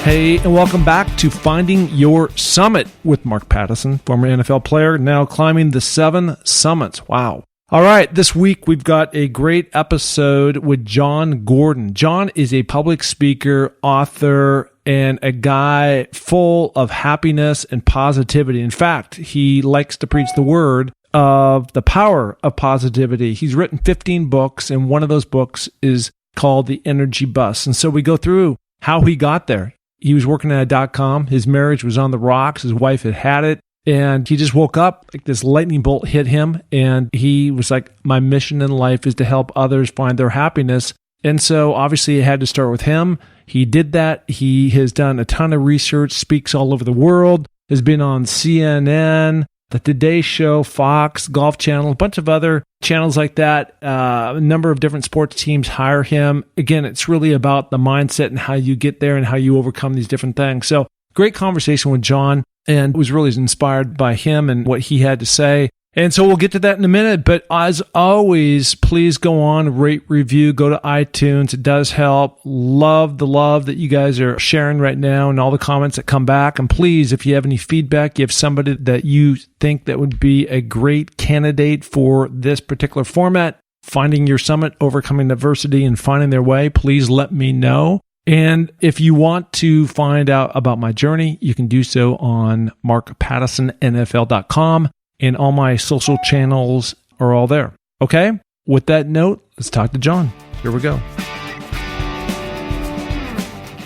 Hey, and welcome back to Finding Your Summit with Mark Pattison, former NFL player, now climbing the 7 summits. Wow. All right, this week we've got a great episode with Jon Gordon. Jon is a public speaker, author, and a guy full of happiness and positivity. In fact, he likes to preach the word of the power of positivity. He's written 15 books, and one of those books is called The Energy Bus. And so we go through how he got there. He was working at a .com. His marriage was on the rocks. His wife had it. And he just woke up, like this lightning bolt hit him. And he was like, my mission in life is to help others find their happiness. And so obviously it had to start with him. He did that. He has done a ton of research, speaks all over the world, has been on CNN, The Today Show, Fox, Golf Channel, a bunch of other channels like that. A number of different sports teams hire him. Again, it's really about the mindset and how you get there and how you overcome these different things. So great conversation with Jon, and was really inspired by him and what he had to say. And so we'll get to that in a minute. But as always, please go on, rate, review, go to iTunes. It does help. Love the love that you guys are sharing right now and all the comments that come back. And please, if you have any feedback, you have somebody that you think that would be a great candidate for this particular format, Finding Your Summit, Overcoming Adversity and Finding Their Way, please let me know. And if you want to find out about my journey, you can do so on markpattisonnfl.com. And all my social channels are all there. Okay? With that note, let's talk to Jon. Here we go.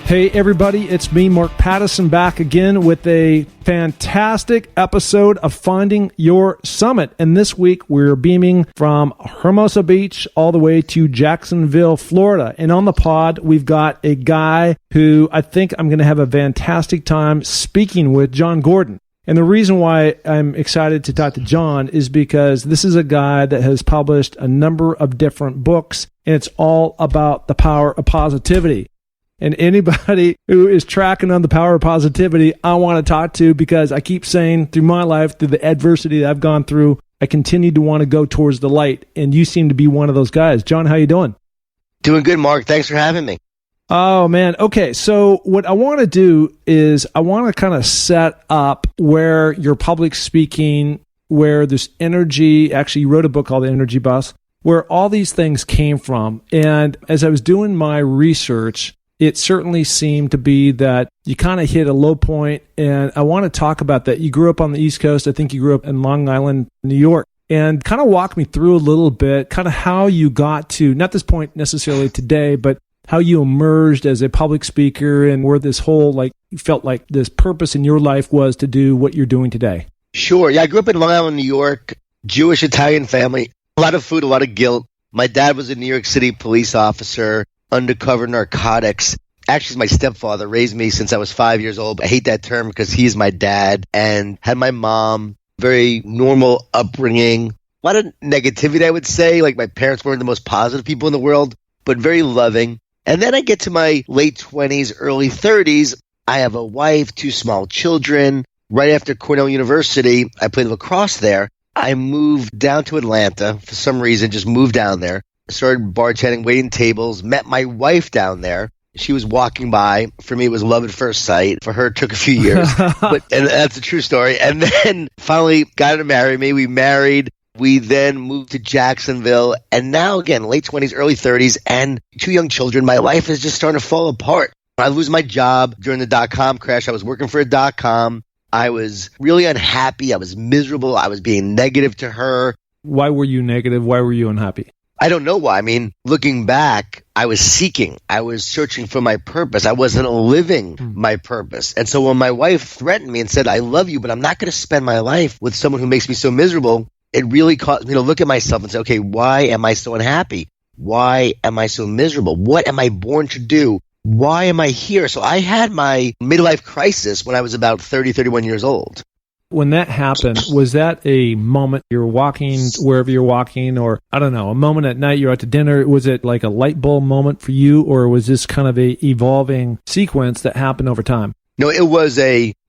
Hey, everybody. It's me, Mark Pattison, back again with a fantastic episode of Finding Your Summit. And this week, we're beaming from Hermosa Beach all the way to Jacksonville, Florida. And on the pod, we've got a guy who I think I'm going to have a fantastic time speaking with, Jon Gordon. And the reason why I'm excited to talk to Jon is because this is a guy that has published a number of different books, and it's all about the power of positivity. And anybody who is tracking on the power of positivity, I want to talk to, because I keep saying through my life, through the adversity that I've gone through, I continue to want to go towards the light. And you seem to be one of those guys. Jon, how you doing? Doing good, Mark. Thanks for having me. Oh, man. Okay, so what I want to do is I want to kind of set up where you're public speaking, where this energy, actually you wrote a book called The Energy Bus, where all these things came from. And as I was doing my research, it certainly seemed to be that you kind of hit a low point, and I want to talk about that. You grew up on the East Coast. I think you grew up in Long Island, New York. And kind of walk me through a little bit, kind of how you got to, not this point necessarily today, but how you emerged as a public speaker and where this whole, like, you felt like this purpose in your life was to do what you're doing today. Sure. Yeah, I grew up in Long Island, New York, Jewish Italian family, a lot of food, a lot of guilt. My dad was a New York City police officer, undercover narcotics. Actually, my stepfather raised me since I was 5 years old. I hate that term because he's my dad, and had my mom, very normal upbringing. A lot of negativity, I would say. Like, my parents weren't the most positive people in the world, but very loving. And then I get to my late 20s, early 30s. I have a wife, 2 small children. Right after Cornell University, I played lacrosse there. I moved down to Atlanta for some reason, just moved down there. Started bartending, waiting tables, met my wife down there. She was walking by. For me, it was love at first sight. For her, it took a few years. And that's a true story. And then finally got her to marry me. We married. We then moved to Jacksonville, and now, again, late 20s, early 30s, and 2 young children. My life is just starting to fall apart. I lose my job during the dot-com crash. I was working for a dot-com. I was really unhappy. I was miserable. I was being negative to her. Why were you negative? Why were you unhappy? I don't know why. I mean, looking back, I was seeking. I was searching for my purpose. I wasn't living my purpose. And so when my wife threatened me and said, I love you, but I'm not going to spend my life with someone who makes me so miserable, it really caused me to look at myself and say, okay, why am I so unhappy? Why am I so miserable? What am I born to do? Why am I here? So I had my midlife crisis when I was about 30, 31 years old. When that happened, was that a moment you're walking wherever you're walking, or I don't know, a moment at night you're out to dinner? Was it like a light bulb moment for you, or was this kind of a evolving sequence that happened over time? No, it was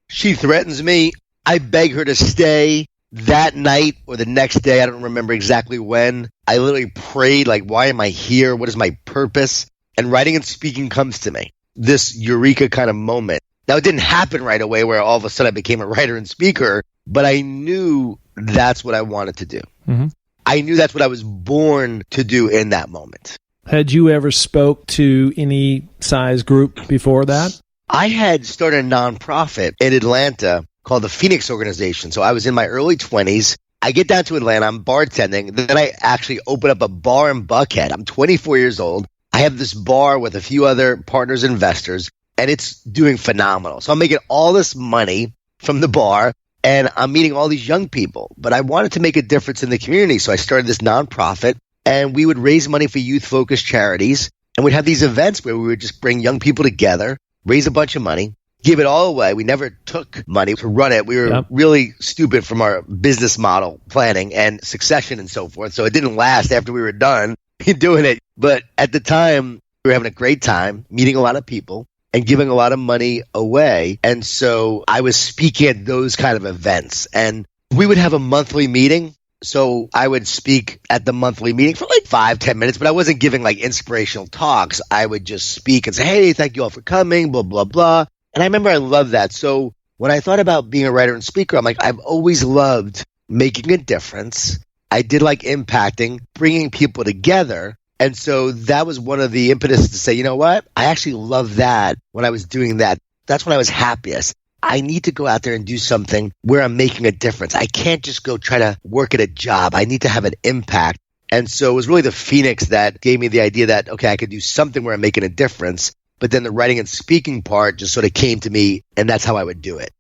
she threatens me. I beg her to stay. That night or the next day, I don't remember exactly when, I literally prayed, like, why am I here? What is my purpose? And writing and speaking comes to me. this eureka kind of moment. Now, it didn't happen right away where all of a sudden I became a writer and speaker, but I knew that's what I wanted to do. Mm-hmm. I knew that's what I was born to do in that moment. Had you ever spoke to any size group before that? I had started a nonprofit in Atlanta called the Phoenix Organization. So I was in my early 20s. I get down to Atlanta, I'm bartending. Then I actually open up a bar in Buckhead. I'm 24 years old. I have this bar with a few other partners, investors, and it's doing phenomenal. So I'm making all this money from the bar, and I'm meeting all these young people. But I wanted to make a difference in the community. So I started this nonprofit, and we would raise money for youth-focused charities. And we'd have these events where we would just bring young people together, raise a bunch of money, give it all away. We never took money to run it. We were really stupid from our business model planning and succession and so forth. So it didn't last after we were done doing it. But at the time, we were having a great time, meeting a lot of people and giving a lot of money away. And so I was speaking at those kind of events. And we would have a monthly meeting. So I would speak at the monthly meeting for like 5-10 minutes, but I wasn't giving like inspirational talks. I would just speak and say, hey, thank you all for coming, blah, blah, blah. And I remember I loved that. So when I thought about being a writer and speaker, I'm like, I've always loved making a difference. I did like impacting, bringing people together. And so that was one of the impetus to say, you know what? I actually love that when I was doing that. That's when I was happiest. I need to go out there and do something where I'm making a difference. I can't just go try to work at a job. I need to have an impact. And so it was really the Phoenix that gave me the idea that, okay, I could do something where I'm making a difference. But then the writing and speaking part just sort of came to me, and that's how I would do it.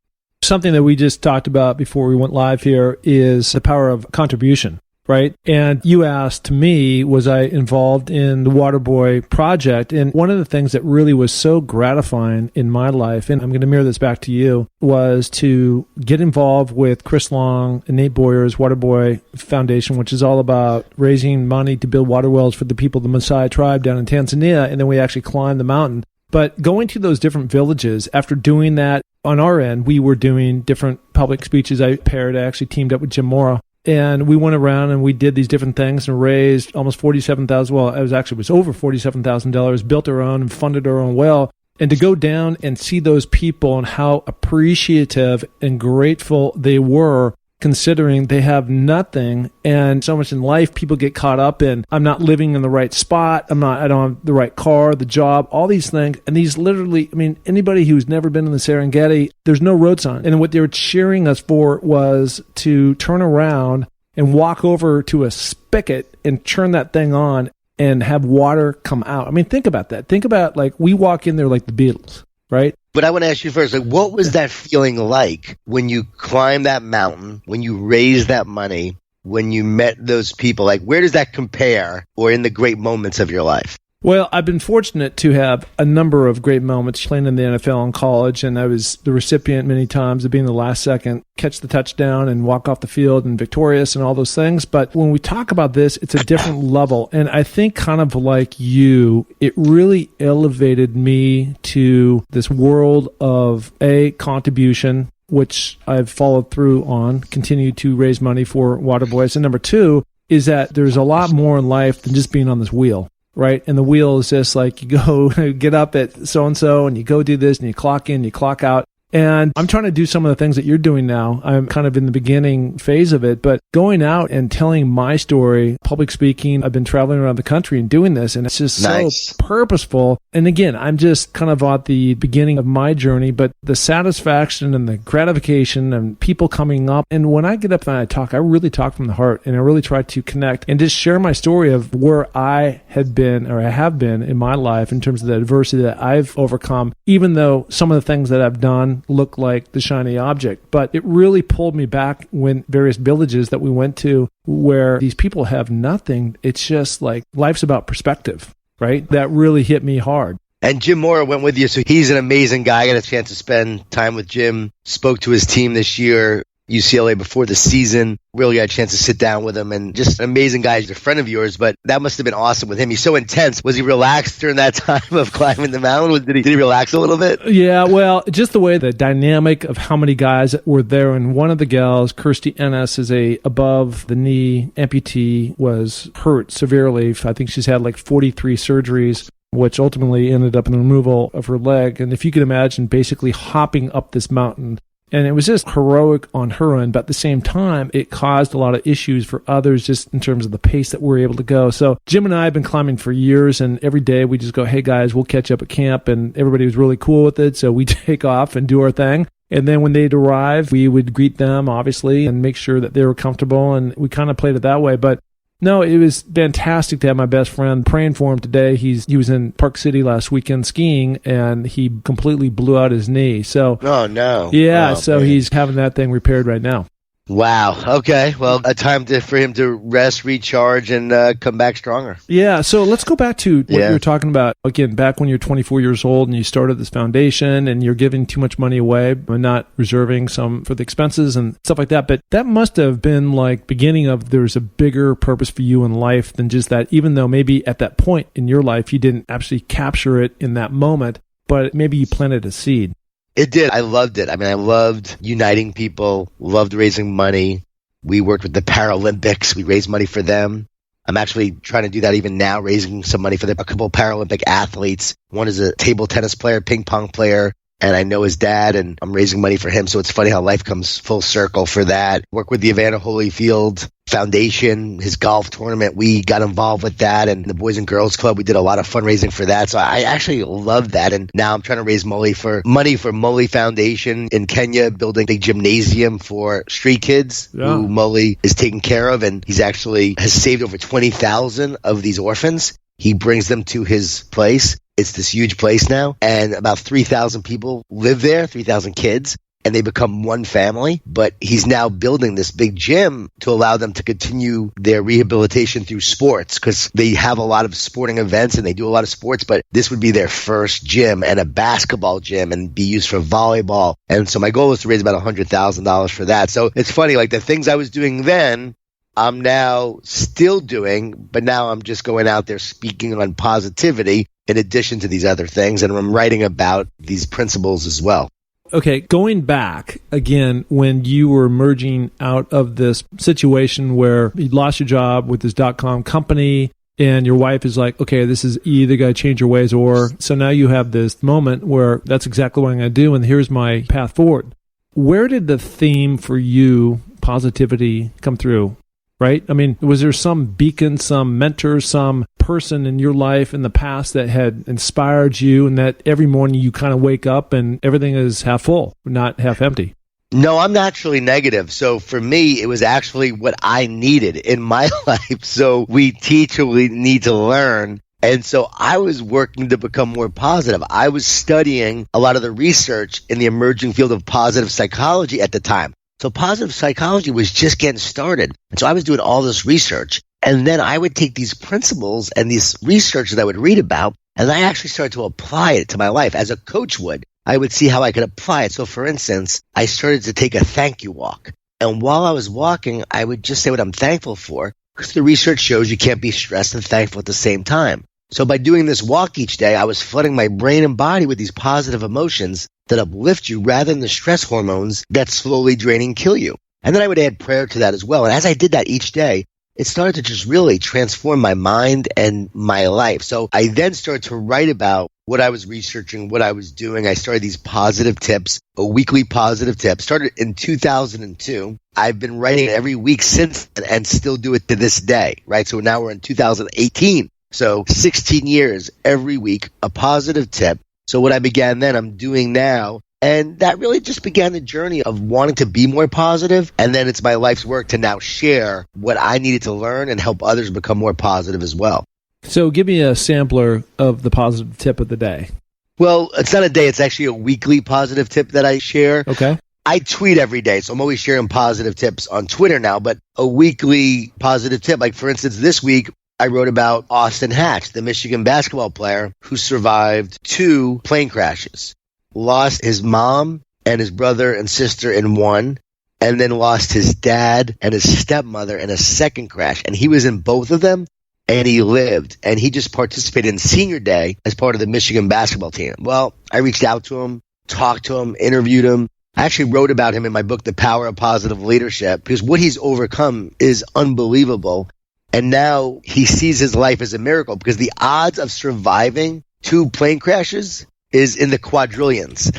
Something that we just talked about before we went live here is the power of contribution, right? And you asked me, was I involved in the Waterboy project? And one of the things that really was so gratifying in my life, and I'm going to mirror this back to you, was to get involved with Chris Long and Nate Boyer's Waterboy Foundation, which is all about raising money to build water wells for the people of the Maasai tribe down in Tanzania. And then we actually climbed the mountain. But going to those different villages, after doing that, on our end, we were doing different public speeches. I actually teamed up with Jim Mora. And we went around and we did these different things and raised almost $47,000. Well, it was over $47,000, built our own and funded our own well. And to go down and see those people and how appreciative and grateful they were, considering they have nothing, and so much in life people get caught up in, I'm not living in the right spot, I don't have the right car, the job, all these things. And these literally, anybody who's never been in the Serengeti, there's no road sign. And what they were cheering us for was to turn around and walk over to a spigot and turn that thing on and have water come out. Think about that. Think about, like, we walk in there like the Beatles, right? But I want to ask you first, what was that feeling like when you climbed that mountain, when you raised that money, when you met those people? Like, where does that compare, or in the great moments of your life? Well, I've been fortunate to have a number of great moments playing in the NFL in college, and I was the recipient many times of being the last second, catch the touchdown and walk off the field and victorious and all those things. But when we talk about this, it's a different level. And I think kind of like you, it really elevated me to this world of contribution, which I've followed through on, continue to raise money for Waterboys. And number two is that there's a lot more in life than just being on this wheel. Right. And the wheel is just like, you go get up at so-and-so and you go do this and you clock in, you clock out. And I'm trying to do some of the things that you're doing now. I'm kind of in the beginning phase of it, but going out and telling my story, public speaking, I've been traveling around the country and doing this, and it's just so purposeful. And again, I'm just kind of at the beginning of my journey, but the satisfaction and the gratification and people coming up. And when I get up and I talk, I really talk from the heart, and I really try to connect and just share my story of where I had been, or I have been in my life, in terms of the adversity that I've overcome, even though some of the things that I've done look like the shiny object. But it really pulled me back when various villages that we went to where these people have nothing. It's just like, life's about perspective, right? That really hit me hard. And Jim Mora went with you, so he's an amazing guy. I got a chance to spend time with Jim, spoke to his team this year, UCLA, before the season. Really got a chance to sit down with him, and just an amazing guy. He's a friend of yours, but that must have been awesome with him. He's so intense. Was he relaxed during that time of climbing the mountain? Did he relax a little bit? Yeah, well, just the way the dynamic of how many guys were there. And one of the gals, Kirsty Ennis, is a above the knee amputee, was hurt severely. I think she's had like 43 surgeries. which ultimately ended up in the removal of her leg. And if you could imagine basically hopping up this mountain, and it was just heroic on her end, but at the same time, it caused a lot of issues for others just in terms of the pace that we were able to go. So Jim and I have been climbing for years, and every day we just go, hey guys, we'll catch up at camp, and everybody was really cool with it. So we take off and do our thing. And then when they'd arrive, we would greet them, obviously, and make sure that they were comfortable, and we kind of played it that way. But no, it was fantastic to have my best friend. Praying for him today. He was in Park City last weekend skiing, and he completely blew out his knee. So, oh no, yeah. So man, he's having that thing repaired right now. Wow. Okay. Well, a time for him to rest, recharge, and come back stronger. Yeah. So let's go back to what you were talking about. Again, back when you're 24 years old and you started this foundation and you're giving too much money away and not reserving some for the expenses and stuff like that. But that must have been like beginning of there's a bigger purpose for you in life than just that, even though maybe at that point in your life you didn't actually capture it in that moment, but maybe you planted a seed. It did. I loved it. I mean, I loved uniting people, loved raising money. We worked with the Paralympics. We raised money for them. I'm actually trying to do that even now, raising some money for a couple Paralympic athletes. One is a table tennis player, ping pong player, and I know his dad, and I'm raising money for him. So it's funny how life comes full circle for that. Work with the Evander Holyfield Foundation, his golf tournament. We got involved with that, and the Boys and Girls Club. We did a lot of fundraising for that. So I actually love that. And now I'm trying to raise money for Molly Foundation in Kenya, building a gymnasium for street kids who Molly is taking care of. And he's actually has saved over 20,000 of these orphans. He brings them to his place. It's this huge place now, and about 3,000 people live there, 3,000 kids, and they become one family. But he's now building this big gym to allow them to continue their rehabilitation through sports, because they have a lot of sporting events and they do a lot of sports, but this would be their first gym, and a basketball gym, and be used for volleyball. And so my goal is to raise about $100,000 for that. So it's funny, like the things I was doing then, I'm now still doing, but now I'm just going out there speaking on positivity in addition to these other things, and I'm writing about these principles as well. Okay, going back again, when you were emerging out of this situation where you lost your job with this .com company, and your wife is like, okay, this is either got to change your ways, or so now you have this moment where that's exactly what I'm going to do, and here's my path forward. Where did the theme for you, positivity, come through? Right? I mean, was there some beacon, some mentor, some person in your life in the past that had inspired you, and that every morning you kind of wake up and everything is half full, not half empty? No, I'm naturally negative. So for me, it was actually what I needed in my life. So we teach what we need to learn. And so I was working to become more positive. I was studying a lot of the research in the emerging field of positive psychology at the time. So positive psychology was just getting started. And so I was doing all this research. And then I would take these principles and these research that I would read about, and I actually started to apply it to my life as a coach would. I would see how I could apply it. So for instance, I started to take a thank you walk. And while I was walking, I would just say what I'm thankful for, because the research shows you can't be stressed and thankful at the same time. So by doing this walk each day, I was flooding my brain and body with these positive emotions that uplift you rather than the stress hormones that slowly drain and kill you. And then I would add prayer to that as well. And as I did that each day, it started to just really transform my mind and my life. So I then started to write about what I was researching, what I was doing. I started these positive tips, a weekly positive tip. Started in 2002. I've been writing it every week since and still do it to this day, right? So now we're in 2018. So 16 years, every week, a positive tip. So what I began then, I'm doing now. And that really just began the journey of wanting to be more positive. And then it's my life's work to now share what I needed to learn and help others become more positive as well. So give me a sampler of the positive tip of the day. Well, it's not a day. It's actually a weekly positive tip that I share. Okay. I tweet every day, so I'm always sharing positive tips on Twitter now. But a weekly positive tip, like for instance, this week, I wrote about Austin Hatch, the Michigan basketball player who survived 2 plane crashes. Lost his mom and his brother and sister in one, and then lost his dad and his stepmother in a second crash. And he was in both of them, and he lived. And he just participated in senior day as part of the Michigan basketball team. Well, I reached out to him, talked to him, interviewed him. I actually wrote about him in my book, The Power of Positive Leadership, because what he's overcome is unbelievable. And now he sees his life as a miracle because the odds of surviving 2 plane crashes is in the quadrillions.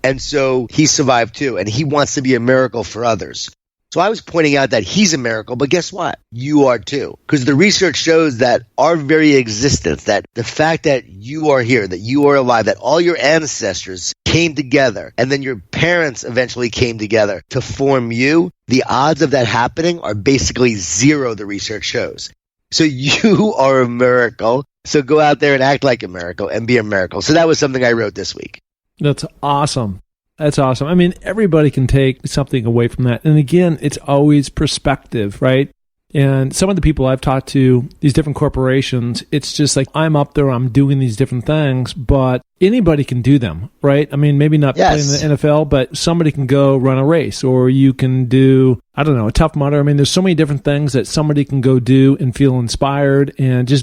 And so he survived too, and he wants to be a miracle for others. So I was pointing out that he's a miracle, but guess what? You are too. Because the research shows that our very existence, that the fact that you are here, that you are alive, that all your ancestors came together, and then your parents eventually came together to form you, the odds of that happening are basically zero, the research shows. So you are a miracle. So go out there and act like a miracle and be a miracle. So that was something I wrote this week. That's awesome. That's awesome. I mean, everybody can take something away from that. And again, it's always perspective, right? And some of the people I've talked to, these different corporations, it's just like, I'm up there, I'm doing these different things, but anybody can do them, right? I mean, maybe not playing in the NFL, but somebody can go run a race, or you can do, I don't know, a Tough Mudder. I mean, there's so many different things that somebody can go do and feel inspired,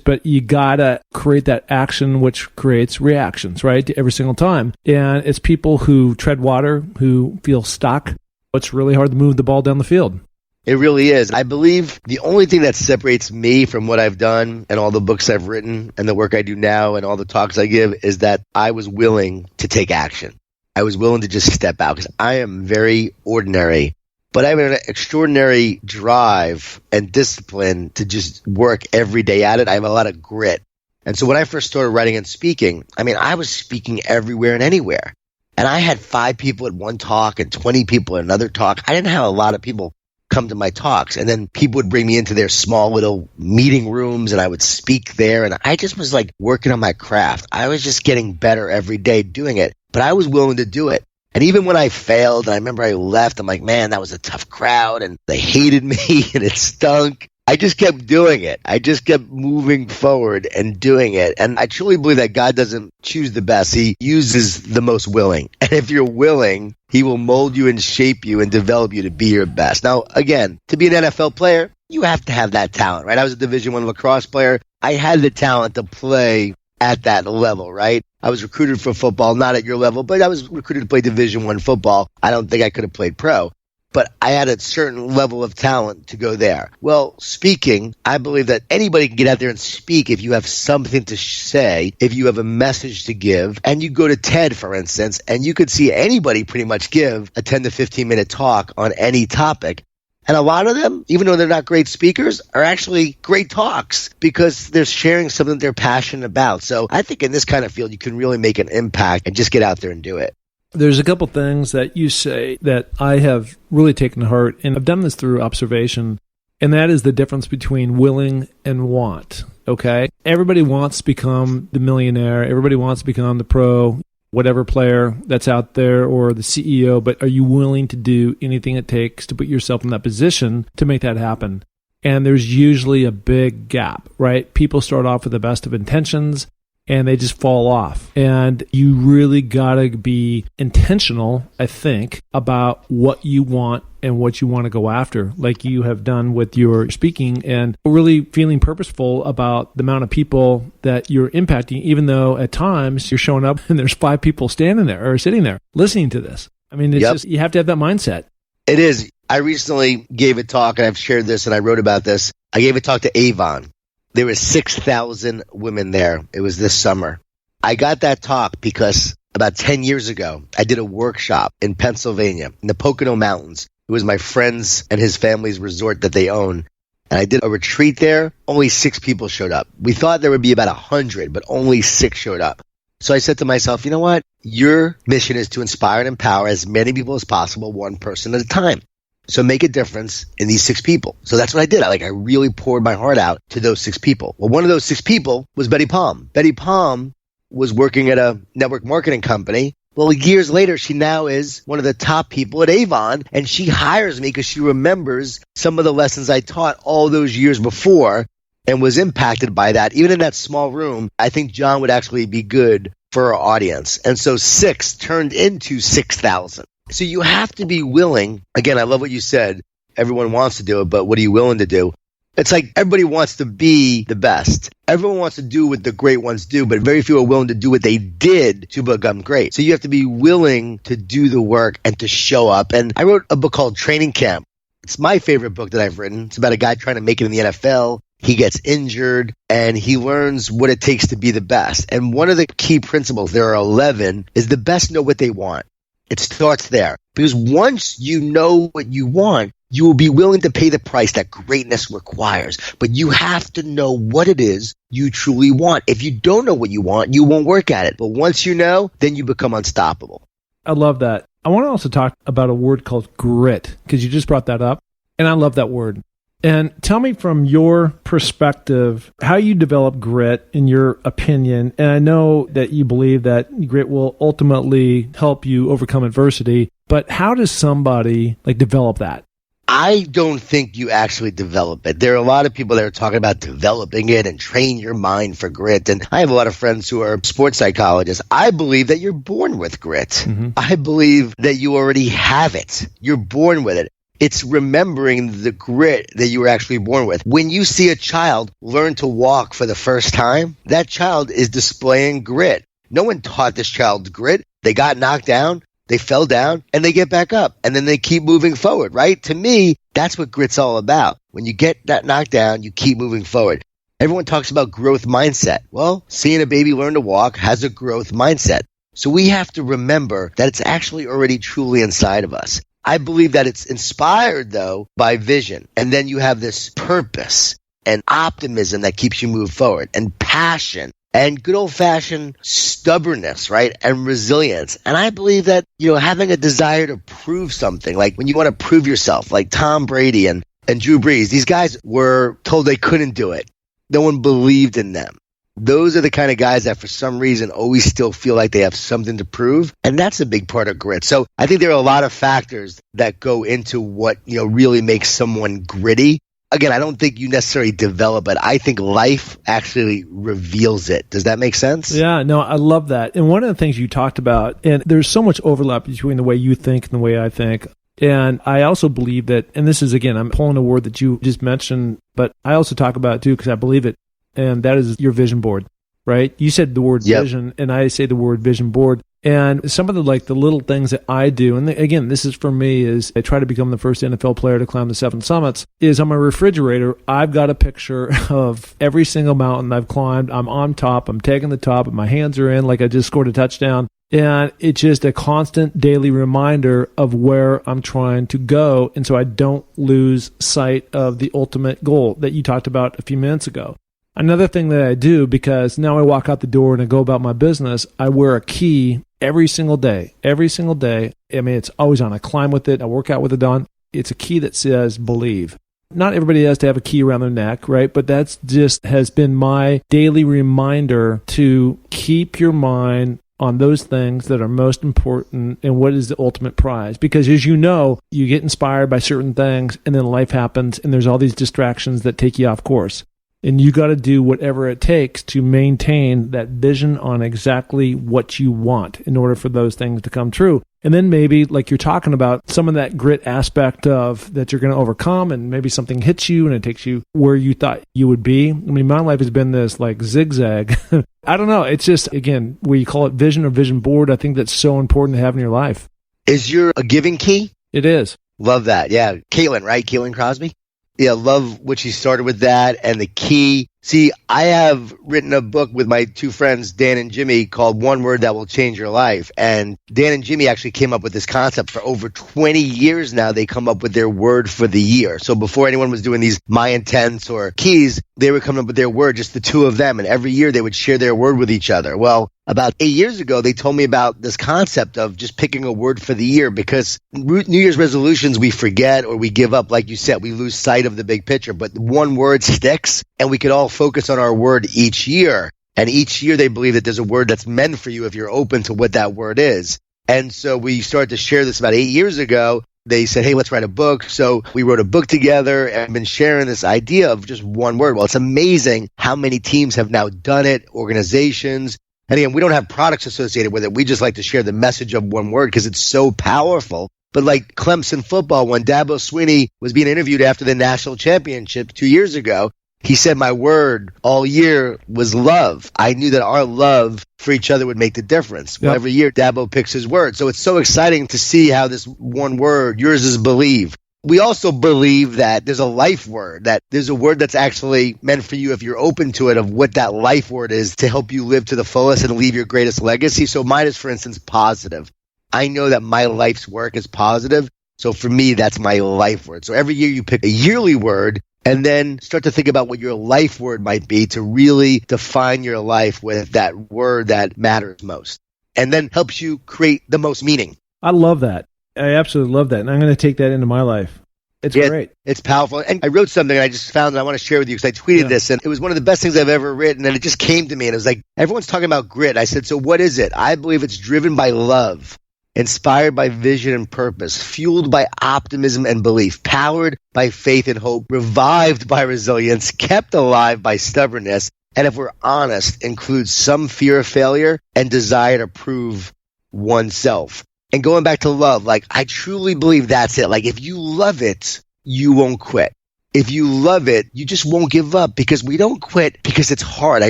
but you gotta create that action, which creates reactions, right? Every single time. And it's people who tread water, who feel stuck. It's really hard to move the ball down the field. It really is. I believe the only thing that separates me from what I've done and all the books I've written and the work I do now and all the talks I give is that I was willing to take action. I was willing to just step out because I am very ordinary, but I have an extraordinary drive and discipline to just work every day at it. I have a lot of grit. And so when I first started writing and speaking, I mean, I was speaking everywhere and anywhere. And I had 5 people at one talk and 20 people at another talk. I didn't have a lot of people come to my talks, and then people would bring me into their small little meeting rooms and I would speak there, and I just was like working on my craft. I was just getting better every day doing it, but I was willing to do it. And even when I failed, and I remember I left, I'm like, man, that was a tough crowd and they hated me and it stunk. I just kept doing it. I just kept moving forward and doing it. And I truly believe that God doesn't choose the best. He uses the most willing. And if you're willing, he will mold you and shape you and develop you to be your best. Now, again, to be an NFL player, you have to have that talent, right? I was a Division I lacrosse player. I had the talent to play at that level, right? I was recruited for football, not at your level, but I was recruited to play Division I football. I don't think I could have played pro, but I had a certain level of talent to go there. Well, speaking, I believe that anybody can get out there and speak if you have something to say, if you have a message to give. And you go to TED, for instance, and you could see anybody pretty much give a 10 to 15 minute talk on any topic. And a lot of them, even though they're not great speakers, are actually great talks because they're sharing something they're passionate about. So I think in this kind of field, you can really make an impact and just get out there and do it. There's a couple things that you say that I have really taken to heart, and I've done this through observation, and that is the difference between willing and want, okay? Everybody wants to become the millionaire. Everybody wants to become the pro, whatever player that's out there, or the CEO, but are you willing to do anything it takes to put yourself in that position to make that happen? And there's usually a big gap, right? People start off with the best of intentions, and they just fall off. And you really got to be intentional, I think, about what you want and what you want to go after, like you have done with your speaking, and really feeling purposeful about the amount of people that you're impacting, even though at times you're showing up and there's 5 people standing there or sitting there listening to this. I mean, it's just, you have to have that mindset. It is. I recently gave a talk, and I've shared this and I wrote about this. I gave a talk to Avon. There were 6,000 women there. It was this summer. I got that talk because about 10 years ago, I did a workshop in Pennsylvania, in the Pocono Mountains. It was my friend's and his family's resort that they own. And I did a retreat there. Only 6 people showed up. We thought there would be about 100, but only 6 showed up. So I said to myself, you know what? Your mission is to inspire and empower as many people as possible, one person at a time. So make a difference in these 6 people. So that's what I did. I really poured my heart out to those 6 people. Well, one of those 6 people was Betty Palm. Betty Palm was working at a network marketing company. Well, years later, she now is one of the top people at Avon, and she hires me because she remembers some of the lessons I taught all those years before and was impacted by that. Even in that small room, I think Jon would actually be good for our audience. And so 6 turned into 6,000. So you have to be willing. Again, I love what you said. Everyone wants to do it, but what are you willing to do? It's like everybody wants to be the best. Everyone wants to do what the great ones do, but very few are willing to do what they did to become great. So you have to be willing to do the work and to show up. And I wrote a book called Training Camp. It's my favorite book that I've written. It's about a guy trying to make it in the NFL. he gets injured, and he learns what it takes to be the best. And one of the key principles, there are 11, is the best know what they want. It starts there. Because once you know what you want, you will be willing to pay the price that greatness requires. But you have to know what it is you truly want. If you don't know what you want, you won't work at it. But once you know, then you become unstoppable. I love that. I want to also talk about a word called grit, because you just brought that up. And I love that word. And tell me from your perspective, how you develop grit in your opinion. And I know that you believe that grit will ultimately help you overcome adversity, but how does somebody develop that? I don't think you actually develop it. There are a lot of people that are talking about developing it and train your mind for grit. And I have a lot of friends who are sports psychologists. I believe that you're born with grit. Mm-hmm. I believe that you already have it. You're born with it. It's remembering the grit that you were actually born with. When you see a child learn to walk for the first time, that child is displaying grit. No one taught this child grit. They got knocked down, they fell down, and they get back up. And then they keep moving forward, right? To me, that's what grit's all about. When you get that knocked down, you keep moving forward. Everyone talks about growth mindset. Well, seeing a baby learn to walk has a growth mindset. So we have to remember that it's actually already truly inside of us. I believe that it's inspired, though, by vision. And then you have this purpose and optimism that keeps you move forward, and passion and good old-fashioned stubbornness, right, and resilience. And I believe that, having a desire to prove something, like when you want to prove yourself, like Tom Brady and Drew Brees, these guys were told they couldn't do it. No one believed in them. Those are the kind of guys that for some reason always still feel like they have something to prove. And that's a big part of grit. So I think there are a lot of factors that go into what, really makes someone gritty. Again, I don't think you necessarily develop it. I think life actually reveals it. Does that make sense? Yeah, no, I love that. And one of the things you talked about, and there's so much overlap between the way you think and the way I think. And I also believe that, and this is, again, I'm pulling a word that you just mentioned, but I also talk about it too because I believe it. And that is your vision board, right? You said the word vision, and I say the word vision board. And some of the little things that I do, and again, this is for me, is I try to become the first NFL player to climb the 7 summits, is on my refrigerator, I've got a picture of every single mountain I've climbed. I'm on top, I'm taking the top, and my hands are in like I just scored a touchdown. And it's just a constant daily reminder of where I'm trying to go. And so I don't lose sight of the ultimate goal that you talked about a few minutes ago. Another thing that I do, because now I walk out the door and I go about my business, I wear a key every single day. Every single day. I mean, it's always on. I climb with it. I work out with it on. It's a key that says believe. Not everybody has to have a key around their neck, right? But that's just has been my daily reminder to keep your mind on those things that are most important and what is the ultimate prize. Because as you know, you get inspired by certain things and then life happens and there's all these distractions that take you off course. And you got to do whatever it takes to maintain that vision on exactly what you want in order for those things to come true. And then maybe, like you're talking about, some of that grit aspect of that you're going to overcome, and maybe something hits you and it takes you where you thought you would be. I mean, my life has been this zigzag. I don't know. It's just, again, where you call it vision or vision board, I think that's so important to have in your life. Is your a giving key? It is. Love that. Yeah. Caitlin, right? Caitlin Crosby? Yeah, love what she started with that and the key. See, I have written a book with my two friends, Dan and Jimmy, called One Word That Will Change Your Life. And Dan and Jimmy actually came up with this concept for over 20 years now. They come up with their word for the year. So before anyone was doing these My Intents or keys, they were coming up with their word, just the two of them. And every year they would share their word with each other. Well, about 8 years ago, they told me about this concept of just picking a word for the year, because New Year's resolutions, we forget or we give up. Like you said, we lose sight of the big picture, but one word sticks and we could all focus on our word each year. And each year they believe that there's a word that's meant for you if you're open to what that word is. And so we started to share this about 8 years ago. They said, hey, let's write a book. So we wrote a book together and been sharing this idea of just one word. Well, it's amazing how many teams have now done it, organizations. And again, we don't have products associated with it. We just like to share the message of one word because it's so powerful. But like Clemson football, when Dabo Swinney was being interviewed after the national championship 2 years ago, he said, my word all year was love. I knew that our love for each other would make the difference. Well, every year Dabo picks his word. So it's so exciting to see how this one word, yours is believe. We also believe that there's a life word, that there's a word that's actually meant for you if you're open to it, of what that life word is to help you live to the fullest and leave your greatest legacy. So mine is, for instance, positive. I know that my life's work is positive. So for me, that's my life word. So every year you pick a yearly word and then start to think about what your life word might be to really define your life with that word that matters most, and then helps you create the most meaning. I love that. I absolutely love that. And I'm going to take that into my life. It's great. It's powerful. And I wrote something and I just found that I want to share with you because I tweeted this, and it was one of the best things I've ever written. And it just came to me, and it was like, everyone's talking about grit. I said, so what is it? I believe it's driven by love, inspired by vision and purpose, fueled by optimism and belief, powered by faith and hope, revived by resilience, kept alive by stubbornness, and if we're honest, includes some fear of failure and desire to prove oneself. And going back to love, like, I truly believe that's it. Like, if you love it, you won't quit. If you love it, you just won't give up, because we don't quit because it's hard. I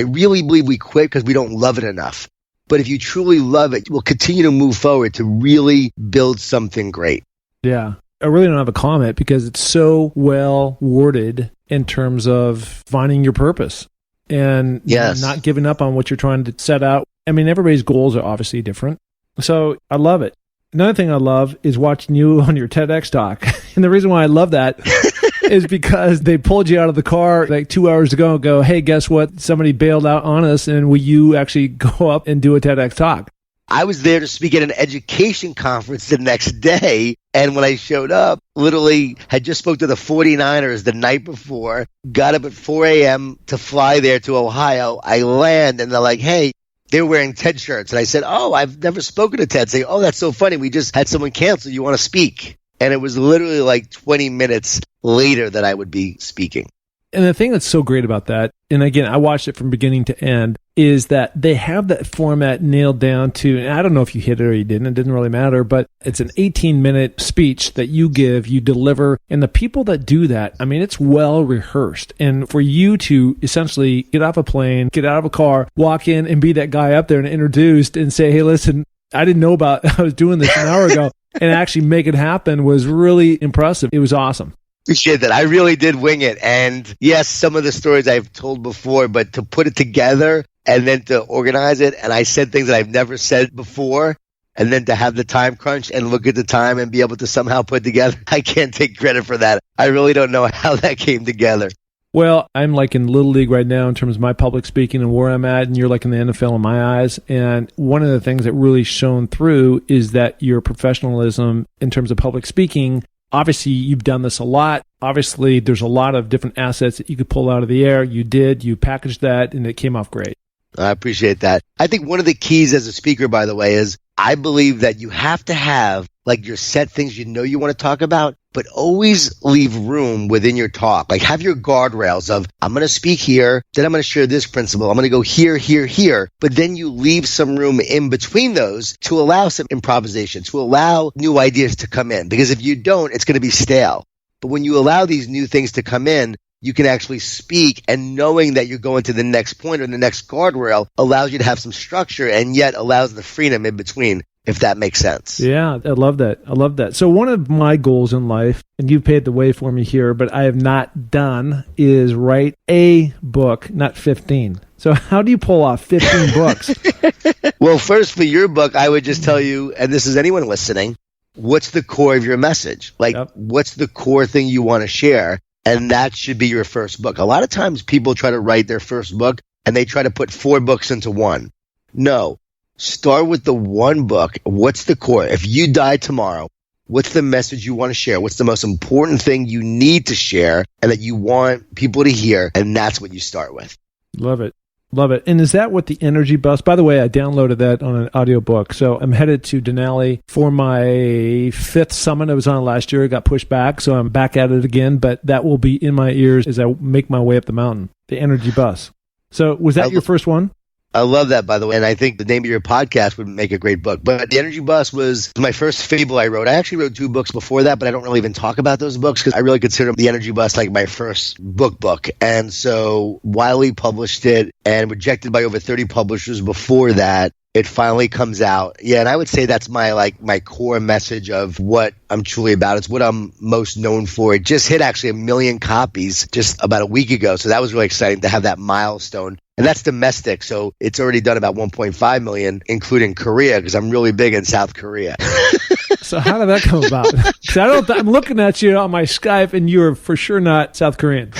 really believe we quit because we don't love it enough. But if you truly love it, we'll continue to move forward to really build something great. Yeah. I really don't have a comment because it's so well worded in terms of finding your purpose and not giving up on what you're trying to set out. I mean, everybody's goals are obviously different. So I love it. Another thing I love is watching you on your TEDx talk. And the reason why I love that is because they pulled you out of the car like 2 hours ago and go, hey, guess what? Somebody bailed out on us, and will you actually go up and do a TEDx talk? I was there to speak at an education conference the next day. And when I showed up, literally had just spoke to the 49ers the night before, got up at 4 a.m. to fly there to Ohio. I land and they're like, hey, they were wearing TED shirts. And I said, oh, I've never spoken to TED. Say, oh, that's so funny. We just had someone cancel. You want to speak? And it was literally like 20 minutes later that I would be speaking. And the thing that's so great about that, and again, I watched it from beginning to end, is that they have that format nailed down to, and I don't know if you hit it or you didn't, it didn't really matter, but it's an 18-minute speech that you give, you deliver, and the people that do that, I mean, it's well rehearsed. And for you to essentially get off a plane, get out of a car, walk in and be that guy up there and introduced and say, hey, listen, I didn't know about, I was doing this an hour ago, and actually make it happen was really impressive. It was awesome. Appreciate that. I really did wing it. And yes, some of the stories I've told before, but to put it together and then to organize it, and I said things that I've never said before, and then to have the time crunch and look at the time and be able to somehow put together, I can't take credit for that. I really don't know how that came together. Well, I'm like in Little League right now in terms of my public speaking and where I'm at, and you're like in the NFL in my eyes. And one of the things that really shone through is that your professionalism in terms of public speaking. Obviously, you've done this a lot. Obviously, there's a lot of different assets that you could pull out of the air. You did. You packaged that, and it came off great. I appreciate that. I think one of the keys as a speaker, by the way, is I believe that you have to have like your set things you know you want to talk about, but always leave room within your talk. Like have your guardrails of, I'm going to speak here, then I'm going to share this principle. I'm going to go here, here, here. But then you leave some room in between those to allow some improvisation, to allow new ideas to come in. Because if you don't, it's going to be stale. But when you allow these new things to come in, you can actually speak, and knowing that you're going to the next point or the next guardrail allows you to have some structure and yet allows the freedom in between, if that makes sense. Yeah, I love that. I love that. So one of my goals in life, and you've paved the way for me here, but I have not done, is write a book, not 15. So how do you pull off 15 books? Well, first for your book, I would just tell you, and this is anyone listening, what's the core of your message? Like, what's the core thing you want to share? And that should be your first book. A lot of times people try to write their first book and they try to put 4 books into one. No, start with the one book. What's the core? If you die tomorrow, what's the message you want to share? What's the most important thing you need to share and that you want people to hear? And that's what you start with. Love it. Love it. And is that what the energy bus? By the way, I downloaded that on an audiobook. So I'm headed to Denali for my 5th summit. I was on last year. It got pushed back. So I'm back at it again. But that will be in my ears as I make my way up the mountain. The energy bus. So was that your first one? I love that, by the way. And I think the name of your podcast would make a great book. But The Energy Bus was my first fable I wrote. I actually wrote 2 books before that, but I don't really even talk about those books because I really consider The Energy Bus like my first book. And so Wiley published it and rejected by over 30 publishers before that. it finally comes out. Yeah, and I would say that's my core message of what I'm truly about. It's what I'm most known for. It just hit actually 1 million copies just about a week ago. So that was really exciting to have that milestone. And that's domestic. So it's already done about 1.5 million, including Korea, because I'm really big in South Korea. So how did that come about? Because I'm looking at you on my Skype, and you're for sure not South Korean.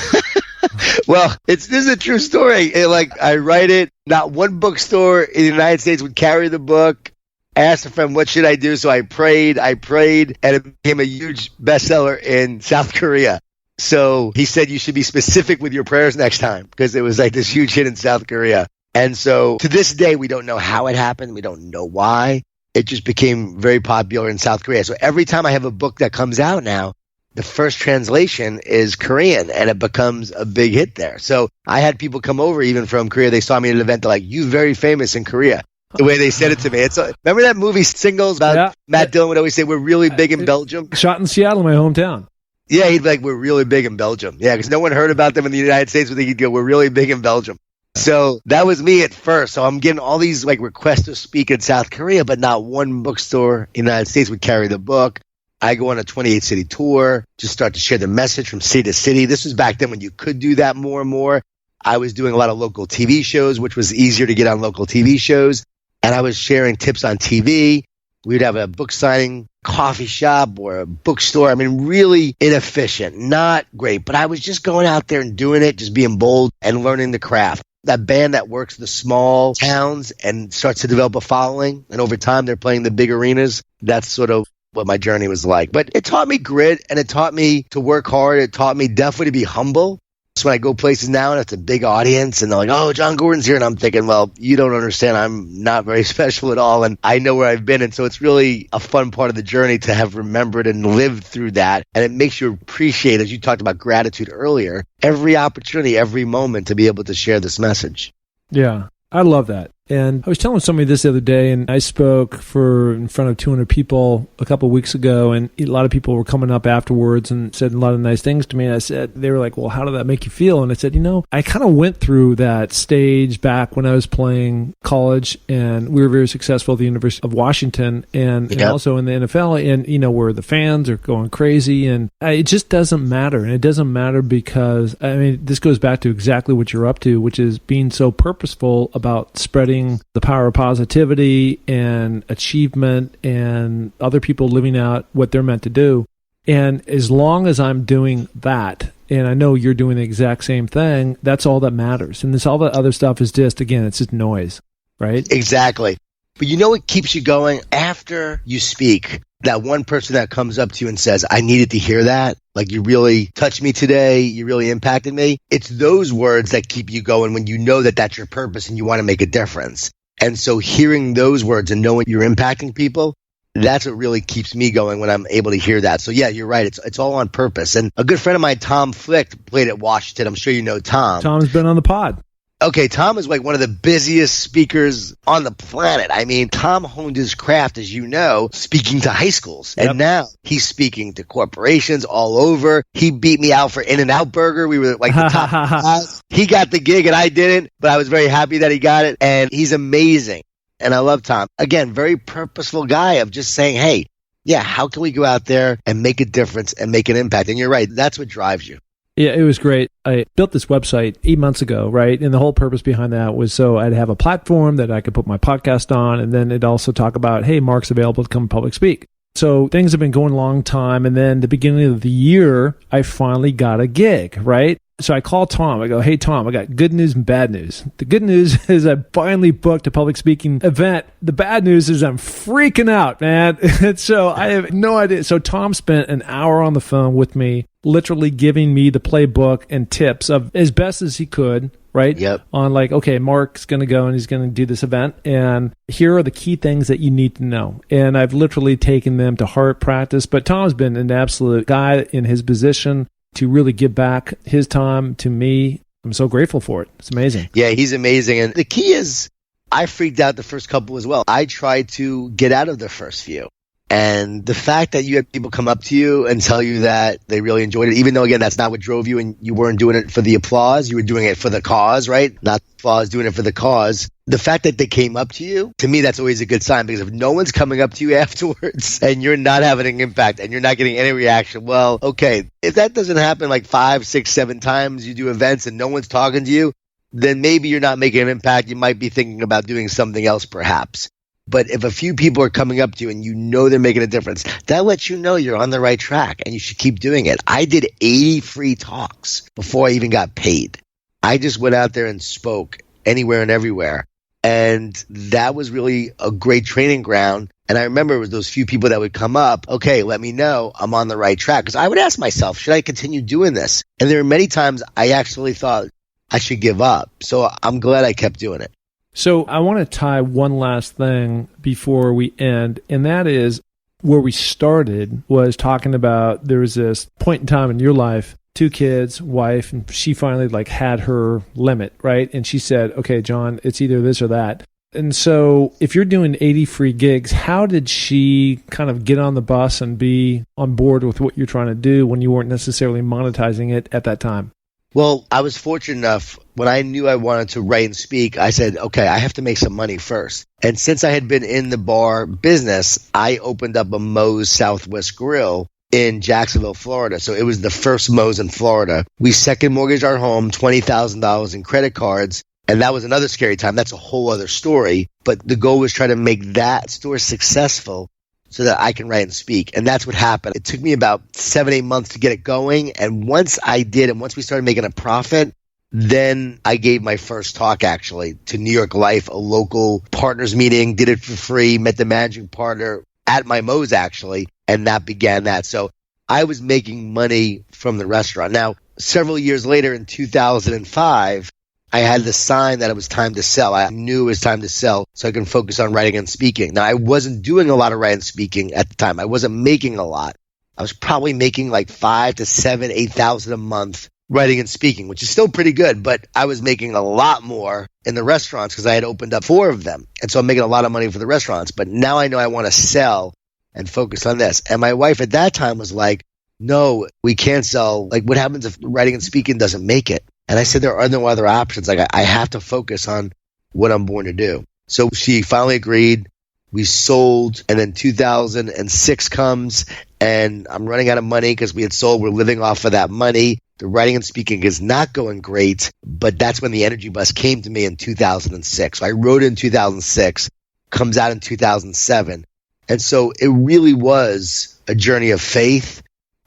Well, this is a true story. I write it. Not one bookstore in the United States would carry the book. I asked a friend, what should I do? So I prayed, and it became a huge bestseller in South Korea. So he said you should be specific with your prayers next time, because it was like this huge hit in South Korea. And so to this day, we don't know how it happened. We don't know why. It just became very popular in South Korea. So every time I have a book that comes out now, the first translation is Korean, and it becomes a big hit there. So I had people come over even from Korea. They saw me at an event. They're like, "You very famous in Korea." The way they said it to me. Remember that movie Singles about Matt Dillon would always say, "We're really big in Belgium." Shot in Seattle, my hometown. Yeah, he'd be like, "We're really big in Belgium." Yeah, because no one heard about them in the United States, but he'd go, "We're really big in Belgium." So that was me at first. So I'm getting all these requests to speak in South Korea, but not one bookstore in the United States would carry the book. I go on a 28-city tour, just start to share the message from city to city. This was back then when you could do that more and more. I was doing a lot of local TV shows, which was easier to get on local TV shows. And I was sharing tips on TV. We'd have a book signing coffee shop or a bookstore. I mean, really inefficient, not great. But I was just going out there and doing it, just being bold and learning the craft. That band that works the small towns and starts to develop a following. And over time, they're playing the big arenas. That's sort of what my journey was like. But it taught me grit, and it taught me to work hard. It taught me definitely to be humble. So when I go places now and it's a big audience and they're like, "Oh, Jon Gordon's here," and I'm thinking, well, you don't understand. I'm not very special at all, and I know where I've been. And so it's really a fun part of the journey to have remembered and lived through that. And it makes you appreciate, as you talked about gratitude earlier, every opportunity, every moment to be able to share this message. Yeah, I love that. And I was telling somebody this the other day, and I spoke in front of 200 people a couple of weeks ago, and a lot of people were coming up afterwards and said a lot of nice things to me. And I said, they were like, "Well, how did that make you feel?" And I said, I kind of went through that stage back when I was playing college, and we were very successful at the University of Washington and also in the NFL, and, where the fans are going crazy, and it just doesn't matter. And it doesn't matter because, this goes back to exactly what you're up to, which is being so purposeful about spreading the power of positivity and achievement and other people living out what they're meant to do. And as long as I'm doing that, and I know you're doing the exact same thing, that's all that matters. And all that other stuff is just, again, it's just noise, right? Exactly. But what keeps you going after you speak? That one person that comes up to you and says, "I needed to hear that. Like, you really touched me today. You really impacted me." It's those words that keep you going when you know that that's your purpose and you want to make a difference. And so hearing those words and knowing you're impacting people, that's what really keeps me going when I'm able to hear that. So yeah, you're right. It's all on purpose. And a good friend of mine, Tom Flick, played at Washington. I'm sure you know Tom. Tom's been on the pod. Okay, Tom is one of the busiest speakers on the planet. Tom honed his craft, as you know, speaking to high schools. Yep. And now he's speaking to corporations all over. He beat me out for In-N-Out Burger. We were the top guys. He got the gig and I didn't, but I was very happy that he got it. And he's amazing. And I love Tom. Again, very purposeful guy of just saying, hey, how can we go out there and make a difference and make an impact? And you're right. That's what drives you. Yeah, it was great. I built this website 8 months ago, right? And the whole purpose behind that was so I'd have a platform that I could put my podcast on, and then it'd also talk about, hey, Mark's available to come public speak. So things have been going a long time, and then the beginning of the year, I finally got a gig, right? So I call Tom. I go, "Hey, Tom, I got good news and bad news. The good news is I finally booked a public speaking event. The bad news is I'm freaking out, man." And so I have no idea. So Tom spent an hour on the phone with me, literally giving me the playbook and tips of as best as he could, right? Yep. On okay, Mark's going to go and he's going to do this event. And here are the key things that you need to know. And I've literally taken them to heart practice. But Tom's been an absolute guy in his position to really give back his time to me. I'm so grateful for it. It's amazing. Yeah, he's amazing. And the key is I freaked out the first couple as well. I tried to get out of the first few. And the fact that you had people come up to you and tell you that they really enjoyed it, even though, again, that's not what drove you and you weren't doing it for the applause, you were doing it for the cause, right? Not the applause, doing it for the cause. The fact that they came up to you, to me, that's always a good sign, because if no one's coming up to you afterwards and you're not having an impact and you're not getting any reaction, well, okay, if that doesn't happen like 5, 6, 7 times you do events and no one's talking to you, then maybe you're not making an impact. You might be thinking about doing something else perhaps. But if a few people are coming up to you and you know they're making a difference, that lets you know you're on the right track and you should keep doing it. I did 80 free talks before I even got paid. I just went out there and spoke anywhere and everywhere. And that was really a great training ground. And I remember it was those few people that would come up, okay, let me know I'm on the right track. Because I would ask myself, should I continue doing this? And there were many times I actually thought I should give up. So I'm glad I kept doing it. So I want to tie one last thing before we end, and that is where we started was talking about there was this point in time in your life, 2 kids, wife, and she finally had her limit, right? And she said, okay, Jon, it's either this or that. And so if you're doing 80 free gigs, how did she kind of get on the bus and be on board with what you're trying to do when you weren't necessarily monetizing it at that time? Well, I was fortunate enough when I knew I wanted to write and speak, I said, okay, I have to make some money first. And since I had been in the bar business, I opened up a Moe's Southwest Grill in Jacksonville, Florida. So it was the first Moe's in Florida. We second mortgaged our home, $20,000 in credit cards. And that was another scary time. That's a whole other story. But the goal was try to make that store successful so that I can write and speak. And that's what happened. It took me about 7, 8 months to get it going. And once I did, and once we started making a profit, then I gave my first talk actually to New York Life, a local partners meeting, did it for free, met the managing partner at my Moe's actually, and that began that. So I was making money from the restaurant. Now, several years later in 2005, I had the sign that it was time to sell. I knew it was time to sell so I can focus on writing and speaking. Now, I wasn't doing a lot of writing and speaking at the time. I wasn't making a lot. I was probably making like 5 to 7, 8,000 a month writing and speaking, which is still pretty good, but I was making a lot more in the restaurants because I had opened up 4 of them. And so I'm making a lot of money for the restaurants. But now I know I want to sell and focus on this. And my wife at that time was like, no, we can't sell. Like, what happens if writing and speaking doesn't make it? And I said, there are no other options. Like, I have to focus on what I'm born to do. So she finally agreed. We sold. And then 2006 comes and I'm running out of money because we had sold. We're living off of that money. The writing and speaking is not going great, but that's when the energy bus came to me in 2006. So I wrote it in 2006, comes out in 2007. And so it really was a journey of faith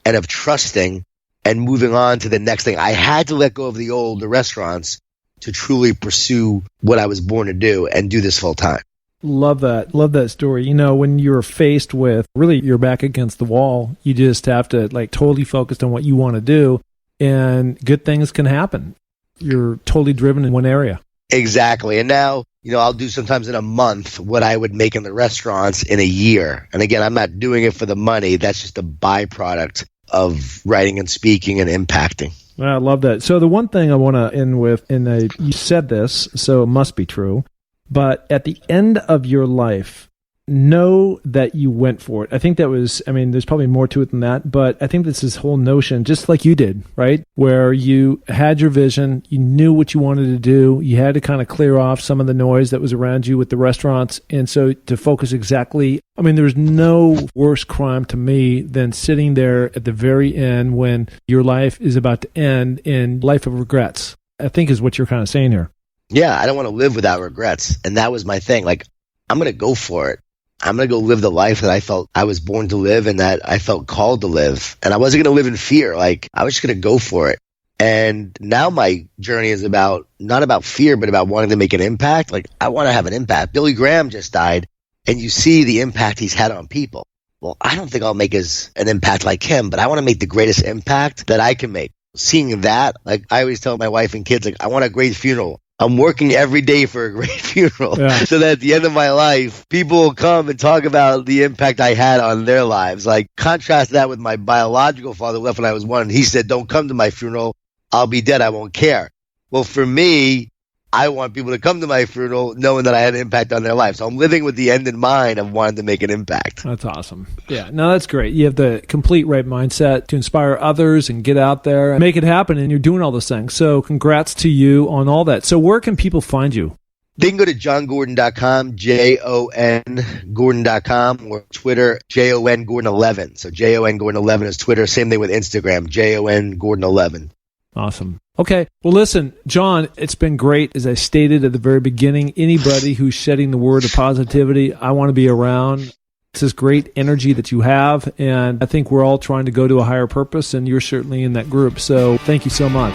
and of trusting and moving on to the next thing. I had to let go of the restaurants to truly pursue what I was born to do and do this full time. Love that. Love that story. You know, when you're faced with really you're back against the wall, you just have to totally focus on what you want to do and good things can happen. You're totally driven in one area. Exactly. And now, I'll do sometimes in a month what I would make in the restaurants in a year. And again, I'm not doing it for the money. That's just a byproduct of writing and speaking and impacting. I love that. So the one thing I want to end with, and you said this, so it must be true, but at the end of your life, know that you went for it. I think that was, there's probably more to it than that, but I think this whole notion, just like you did, right? Where you had your vision, you knew what you wanted to do, you had to kind of clear off some of the noise that was around you with the restaurants. And so to focus exactly, there's no worse crime to me than sitting there at the very end when your life is about to end in life of regrets, I think is what you're kind of saying here. Yeah, I don't want to live without regrets. And that was my thing. I'm going to go for it. I'm going to go live the life that I felt I was born to live and that I felt called to live. And I wasn't going to live in fear. I was just going to go for it. And now my journey is not about fear, but about wanting to make an impact. I want to have an impact. Billy Graham just died and you see the impact he's had on people. Well, I don't think I'll make an impact like him, but I want to make the greatest impact that I can make. Seeing that, I always tell my wife and kids, I want a great funeral. I'm working every day for a great funeral so that at the end of my life, people will come and talk about the impact I had on their lives. Contrast that with my biological father who left when I was 1. He said, don't come to my funeral. I'll be dead. I won't care. Well, for me, I want people to come to my funeral knowing that I had an impact on their life. So I'm living with the end in mind of wanting to make an impact. That's awesome. Yeah, no, that's great. You have the complete right mindset to inspire others and get out there and make it happen, and you're doing all those things. So congrats to you on all that. So where can people find you? They can go to jongordon.com, Jon Gordon.com, or Twitter, Jon Gordon 11. So Jon Gordon 11 is Twitter. Same thing with Instagram, Jon Gordon 11. Awesome. Okay. Well, listen, Jon, it's been great. As I stated at the very beginning, anybody who's shedding the word of positivity, I want to be around. It's this great energy that you have, and I think we're all trying to go to a higher purpose, and you're certainly in that group. So thank you so much.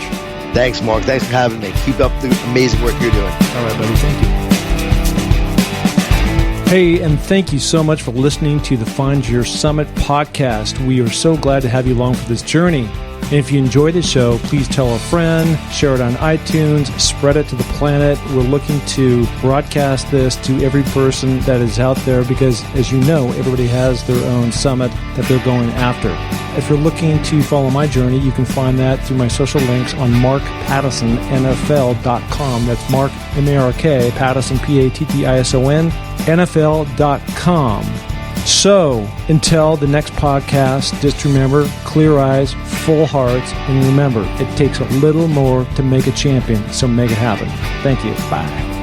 Thanks, Mark. Thanks for having me. Keep up the amazing work you're doing. All right, buddy. Thank you. Hey, and thank you so much for listening to the Find Your Summit podcast. We are so glad to have you along for this journey. And if you enjoy the show, please tell a friend, share it on iTunes, spread it to the planet. We're looking to broadcast this to every person that is out there because, as you know, everybody has their own summit that they're going after. If you're looking to follow my journey, you can find that through my social links on markpattisonnfl.com. That's Mark, M-A-R-K, Pattison, P-A-T-T-I-S-O-N, NFL.com. So, until the next podcast, just remember, clear eyes, full hearts, and remember, it takes a little more to make a champion, so make it happen. Thank you. Bye.